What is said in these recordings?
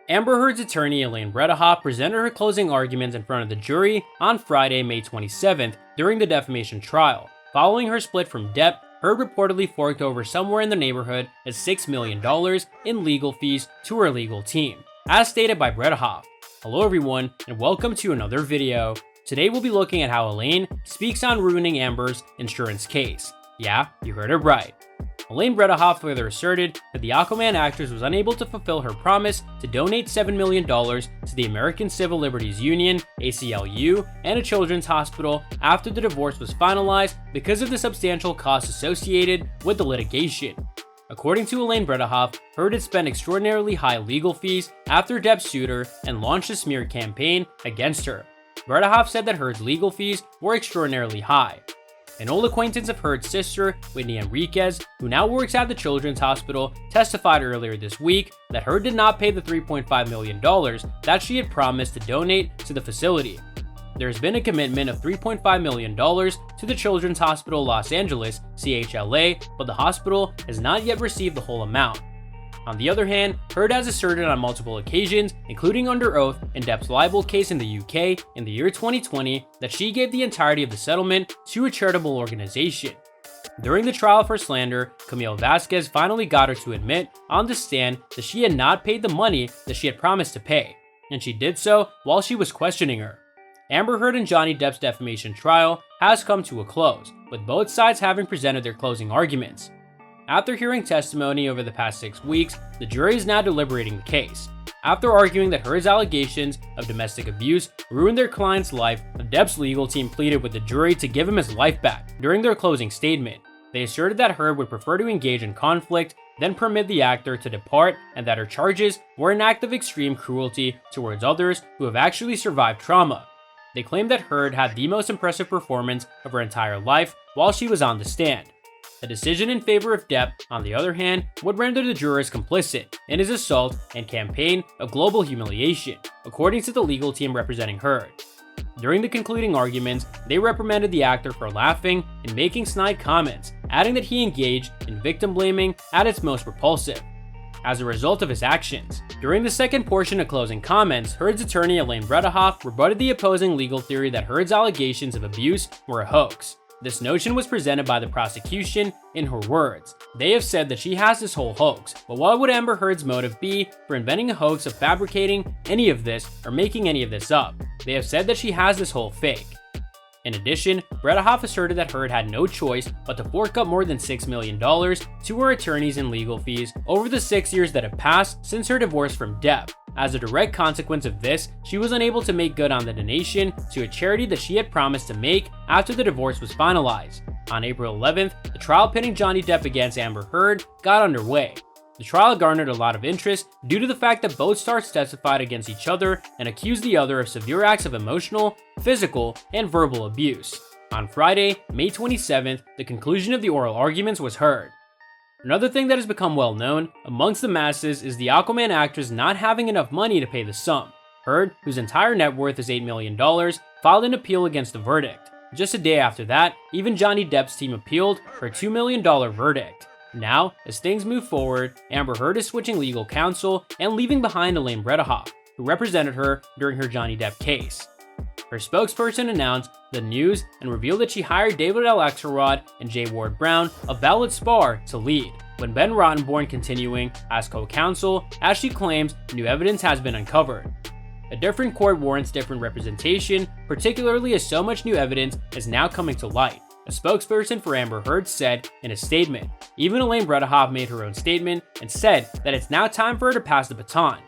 Amber Heard's attorney Elaine presented her closing arguments in front of the jury on Friday, May 27th during the defamation trial. Following her split from Depp, Heard reportedly forked over somewhere in the neighborhood of $6 million in legal fees to her legal team, as stated by Bredehoff. Hello everyone, and welcome to another video. Today we'll be looking at how Elaine speaks on ruining Amber's insurance case. Yeah, you heard it right. Elaine Bredehoff further asserted that the Aquaman actress was unable to fulfill her promise to donate $7 million to the American Civil Liberties Union, ACLU, and a children's hospital after the divorce was finalized because of the substantial costs associated with the litigation. According to Elaine Bredehoff, Heard had spent extraordinarily high legal fees after Depp sued her and launched a smear campaign against her. Bredehoff said that Heard's legal fees were extraordinarily high. An old acquaintance of Heard's sister, Whitney Enriquez, who now works at the Children's Hospital, testified earlier this week that Heard did not pay the $3.5 million that she had promised to donate to the facility. There has been a commitment of $3.5 million to the Children's Hospital Los Angeles, CHLA, but the hospital has not yet received the whole amount. On the other hand, Heard has asserted on multiple occasions, including under oath in Depp's libel case in the UK in the year 2020, that she gave the entirety of the settlement to a charitable organization. During the trial for slander, Camille Vasquez finally got her to admit on the stand that she had not paid the money that she had promised to pay, and she did so while she was questioning her. Amber Heard and Johnny Depp's defamation trial has come to a close, with both sides having presented their closing arguments. After hearing testimony over the past 6 weeks, the jury is now deliberating the case. After arguing that Heard's allegations of domestic abuse ruined their client's life, Depp's legal team pleaded with the jury to give him his life back. During their closing statement, they asserted that Heard would prefer to engage in conflict than permit the actor to depart, and that her charges were an act of extreme cruelty towards others who have actually survived trauma. They claimed that Heard had the most impressive performance of her entire life while she was on the stand. A decision in favor of Depp, on the other hand, would render the jurors complicit in his assault and campaign of global humiliation, according to the legal team representing Heard. During the concluding arguments, they reprimanded the actor for laughing and making snide comments, adding that he engaged in victim blaming at its most repulsive as a result of his actions. During the second portion of closing comments, Heard's attorney Elaine Bredehoff rebutted the opposing legal theory that Heard's allegations of abuse were a hoax. This notion was presented by the prosecution in her words. They have said that she has this whole hoax, but what would Amber Heard's motive be for inventing a hoax of fabricating any of this or making any of this up? They have said that she has this whole fake. In addition, Bredehoff asserted that Heard had no choice but to fork up more than $6 million to her attorneys in legal fees over the 6 years that have passed since her divorce from Depp. As a direct consequence of this, she was unable to make good on the donation to a charity that she had promised to make after the divorce was finalized. On April 11th, the trial pitting Johnny Depp against Amber Heard got underway. The trial garnered a lot of interest due to the fact that both stars testified against each other and accused the other of severe acts of emotional, physical, and verbal abuse. On Friday, May 27th, the conclusion of the oral arguments was heard. Another thing that has become well known amongst the masses is the Aquaman actress not having enough money to pay the sum. Heard, whose entire net worth is $8 million, filed an appeal against the verdict. Just a day after that, even Johnny Depp's team appealed her $2 million verdict. Now, as things move forward, Amber Heard is switching legal counsel and leaving behind Elaine Bredehoff, who represented her during her Johnny Depp case. Her spokesperson announced the news and revealed that she hired David L. Axelrod and J. Ward Brown of Ballot Spar to lead, with Ben Rottenborn continuing as co-counsel as she claims new evidence has been uncovered. A different court warrants different representation, particularly as so much new evidence is now coming to light, a spokesperson for Amber Heard said in a statement. Even Elaine Bredehoff made her own statement and said that it's now time for her to pass the baton.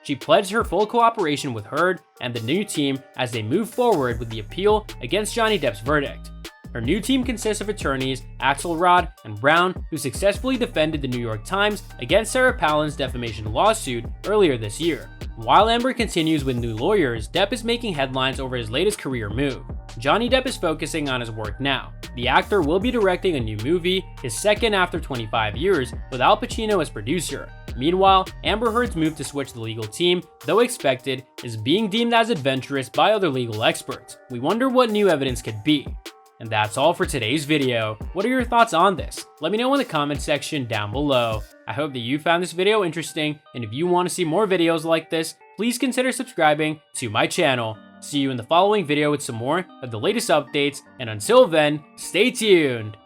She pledged her full cooperation with Heard and the new team as they move forward with the appeal against Johnny Depp's verdict. Her new team consists of attorneys Axelrod and Brown, who successfully defended the New York Times against Sarah Palin's defamation lawsuit earlier this year. While Amber continues with new lawyers, Depp is making headlines over his latest career move. Johnny Depp is focusing on his work now. The actor will be directing a new movie, his second after 25 years, with Al Pacino as producer. Meanwhile, Amber Heard's move to switch the legal team, though expected, is being deemed as adventurous by other legal experts. We wonder what new evidence could be. And that's all for today's video. What are your thoughts on this? Let me know in the comment section down below. I hope that you found this video interesting, and if you want to see more videos like this, please consider subscribing to my channel. See you in the following video with some more of the latest updates, and until then, stay tuned!